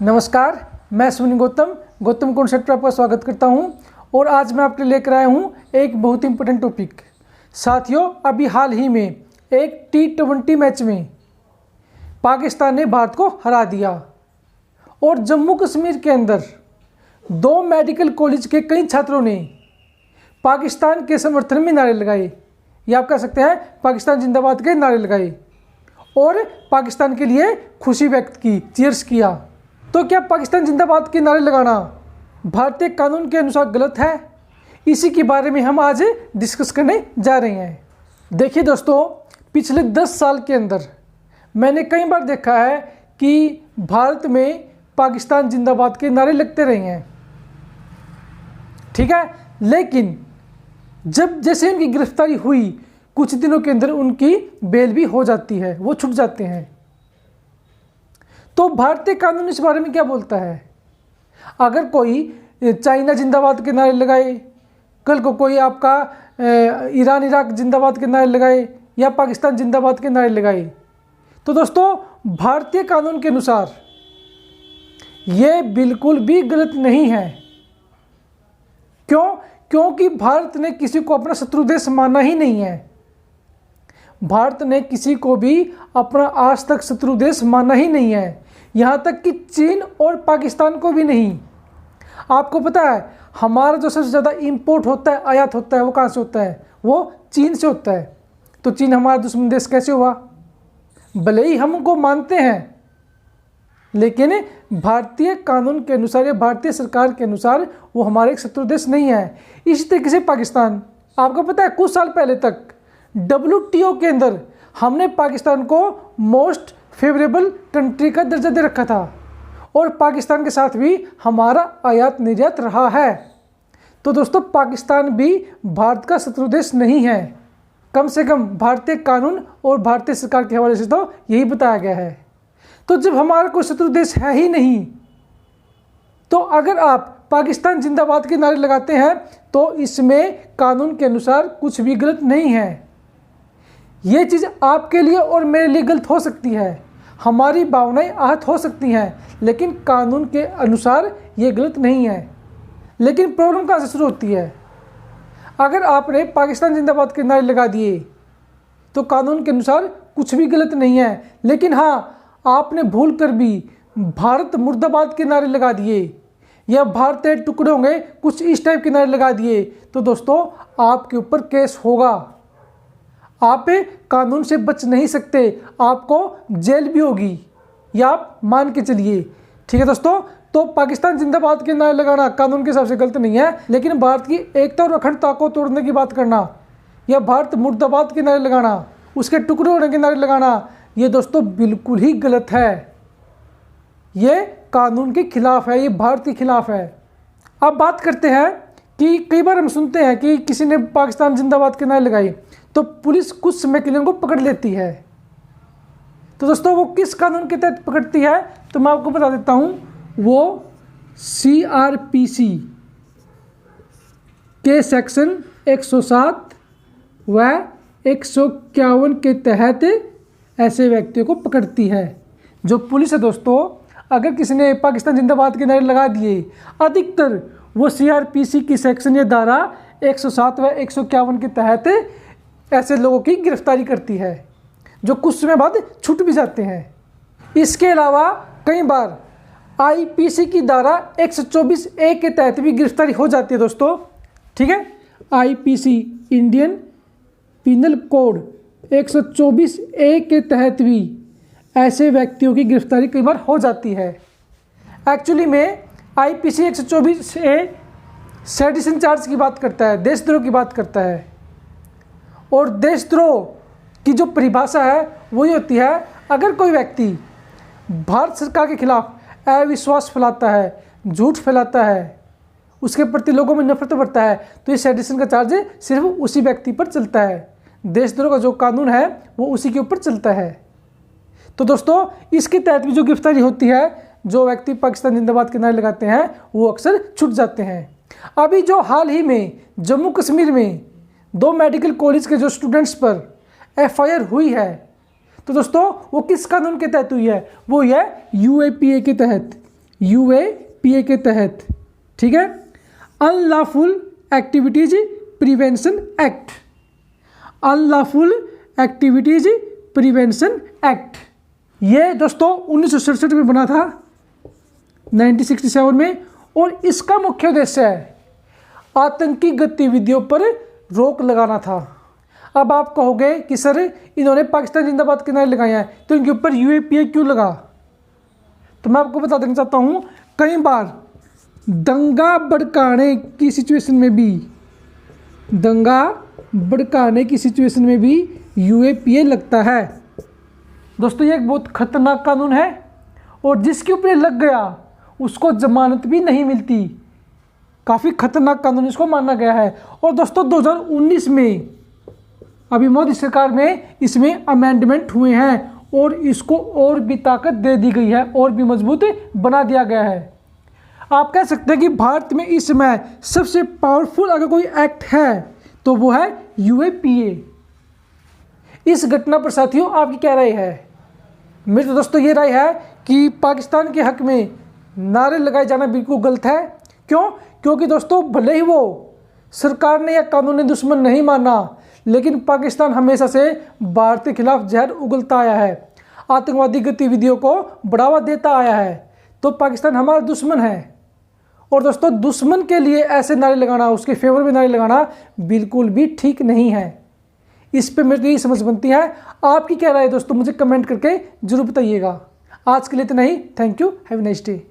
नमस्कार, मैं सुनील गौतम कॉन्सेप्ट पर आपका स्वागत करता हूं और आज मैं आपके लिए लेकर आया हूं एक बहुत इंपॉर्टेंट टॉपिक। साथियों, अभी हाल ही में एक T20 मैच में पाकिस्तान ने भारत को हरा दिया और जम्मू कश्मीर के अंदर 2 मेडिकल कॉलेज के कई छात्रों ने पाकिस्तान के समर्थन में नारे लगाए, या आप कह सकते हैं पाकिस्तान जिंदाबाद के नारे लगाए और पाकिस्तान के लिए खुशी व्यक्त की, चीयर्स किया। तो क्या पाकिस्तान जिंदाबाद के नारे लगाना भारतीय कानून के अनुसार गलत है? इसी के बारे में हम आज डिस्कस करने जा रहे हैं। देखिए दोस्तों, पिछले 10 साल के अंदर मैंने कई बार देखा है कि भारत में पाकिस्तान जिंदाबाद के नारे लगते रहे हैं, ठीक है। लेकिन जब जैसे उनकी गिरफ्तारी हुई, कुछ दिनों के अंदर उनकी बेल भी हो जाती है, वो छूट जाते हैं। तो भारतीय कानून इस बारे में क्या बोलता है? अगर कोई चाइना जिंदाबाद के नारे लगाए, कल को कोई आपका ईरान इराक जिंदाबाद के नारे लगाए या पाकिस्तान जिंदाबाद के नारे लगाए, तो दोस्तों भारतीय कानून के अनुसार ये बिल्कुल भी गलत नहीं है। क्यों? क्योंकि भारत ने किसी को अपना शत्रु देश माना ही नहीं है। भारत ने किसी को भी अपना आज तक शत्रु देश माना ही नहीं है, यहाँ तक कि चीन और पाकिस्तान को भी नहीं। आपको पता है हमारा जो सबसे ज़्यादा इंपोर्ट होता है, आयात होता है, वो कहाँ से होता है? वो चीन से होता है। तो चीन हमारा दुश्मन देश कैसे हुआ? भले ही हम उनको मानते हैं, लेकिन भारतीय कानून के अनुसार या भारतीय सरकार के अनुसार वो हमारे एक शत्रु देश नहीं है। इसी तरीके से पाकिस्तान, आपको पता है कुछ साल पहले तक WTO के अंदर हमने पाकिस्तान को मोस्ट फेवरेबल कंट्री का दर्जा दे रखा था और पाकिस्तान के साथ भी हमारा आयात निर्यात रहा है। तो दोस्तों पाकिस्तान भी भारत का शत्रु देश नहीं है, कम से कम भारतीय कानून और भारतीय सरकार के हवाले से तो यही बताया गया है। तो जब हमारा कोई शत्रु देश है ही नहीं, तो अगर आप पाकिस्तान जिंदाबाद के नारे लगाते हैं तो इसमें कानून के अनुसार कुछ भी गलत नहीं है। ये चीज़ आपके लिए और मेरे लिए गलत हो सकती है, हमारी भावनाएं आहत हो सकती हैं, लेकिन कानून के अनुसार ये गलत नहीं है। लेकिन प्रॉब्लम कहाँ से शुरू होती है? अगर आपने पाकिस्तान जिंदाबाद के नारे लगा दिए तो कानून के अनुसार कुछ भी गलत नहीं है, लेकिन हाँ आपने भूल कर भी भारत मुर्दाबाद के नारे लगा दिए या भारत के टुकड़े होंगे, कुछ इस टाइप के नारे लगा दिए, तो दोस्तों आपके ऊपर केस होगा। आप कानून से बच नहीं सकते, आपको जेल भी होगी, या आप मान के चलिए, ठीक है दोस्तों। तो पाकिस्तान जिंदाबाद के नारे लगाना कानून के हिसाब से गलत नहीं है, लेकिन भारत की एकता और अखंडता को तोड़ने की बात करना या भारत मुर्दाबाद के नारे लगाना, उसके टुकड़े होने के नारे लगाना, ये दोस्तों बिल्कुल ही गलत है। ये कानून के खिलाफ है, ये भारत के खिलाफ है। अब बात करते हैं कि कई बार हम सुनते हैं कि किसी ने पाकिस्तान जिंदाबाद के नारे लगाए तो पुलिस कुछ समय के लिए उनको पकड़ लेती है। तो दोस्तों वो किस कानून के तहत पकड़ती है? तो मैं आपको बता देता हूँ, वो CRPC के सेक्शन 107 व 151 के तहत ऐसे व्यक्तियों को पकड़ती है। जो पुलिस है दोस्तों, अगर किसी ने पाकिस्तान जिंदाबाद के नारे लगा दिए, अधिकतर वो CRPC की सेक्शन या धारा 107 व 151 के तहत ऐसे लोगों की गिरफ्तारी करती है, जो कुछ समय बाद छूट भी जाते हैं। इसके अलावा कई बार IPC की धारा 124A के तहत भी गिरफ्तारी हो जाती है दोस्तों, ठीक है। IPC Indian penal code 124A के तहत भी ऐसे व्यक्तियों की गिरफ्तारी कई बार हो जाती है। एक्चुअली में IPC 124A सेडिशन चार्ज की बात करता है, देशद्रोह की बात करता है। और देशद्रोह की जो परिभाषा है वो ये होती है, अगर कोई व्यक्ति भारत सरकार के खिलाफ अविश्वास फैलाता है, झूठ फैलाता है, उसके प्रति लोगों में नफरत बढ़ता है, तो ये सेडिशन का चार्ज सिर्फ उसी व्यक्ति पर चलता है। देशद्रोह का जो कानून है वो उसी के ऊपर चलता है। तो दोस्तों इसके तहत भी जो गिरफ्तारी होती है, जो व्यक्ति पाकिस्तान जिंदाबाद के नारे लगाते हैं वो अक्सर छूट जाते हैं। अभी जो हाल ही में जम्मू कश्मीर में 2 मेडिकल कॉलेज के जो स्टूडेंट्स पर FIR हुई है, तो दोस्तों वो किस कानून के तहत हुई है? वो है UAPA के तहत, UAPA के तहत, ठीक है, unlawful activities prevention act, unlawful activities prevention act. ये दोस्तों 1967 में बना था, 1967 में, और इसका मुख्य उद्देश्य है आतंकी गतिविधियों पर रोक लगाना था। अब आप कहोगे कि सर इन्होंने पाकिस्तान जिंदाबाद के नारे लगाए हैं तो इनके ऊपर UAPA क्यों लगा? तो मैं आपको बता देना चाहता हूँ, कई बार दंगा भड़काने की सिचुएशन में भी, दंगा भड़काने की सिचुएशन में भी UAPA लगता है। दोस्तों ये एक बहुत खतरनाक कानून है और जिसके ऊपर लग गया उसको जमानत भी नहीं मिलती। काफ़ी खतरनाक कानून इसको माना गया है। और दोस्तों 2019 में अभी मोदी सरकार में इसमें अमेंडमेंट हुए हैं और इसको और भी ताकत दे दी गई है और भी मजबूत बना दिया गया है। आप कह सकते हैं कि भारत में इस समय सबसे पावरफुल अगर कोई एक्ट है तो वो है UAPA। इस घटना पर साथियों आपकी क्या राय है? मेरी तो दोस्तों ये राय है कि पाकिस्तान के हक में नारे लगाए जाना बिल्कुल गलत है। क्यों? क्योंकि दोस्तों भले ही वो सरकार ने या कानूनी दुश्मन नहीं माना, लेकिन पाकिस्तान हमेशा से भारत के खिलाफ जहर उगलता आया है, आतंकवादी गतिविधियों को बढ़ावा देता आया है। तो पाकिस्तान हमारा दुश्मन है। और दोस्तों दुश्मन के लिए ऐसे नारे लगाना, उसके फेवर में नारे लगाना बिल्कुल भी ठीक नहीं है। इस पे मेरी तो यही समझ बनती है। आपकी क्या राय है दोस्तों? मुझे कमेंट करके जरूर बताइएगा। आज के लिए इतना ही। Thank you. Have a nice day.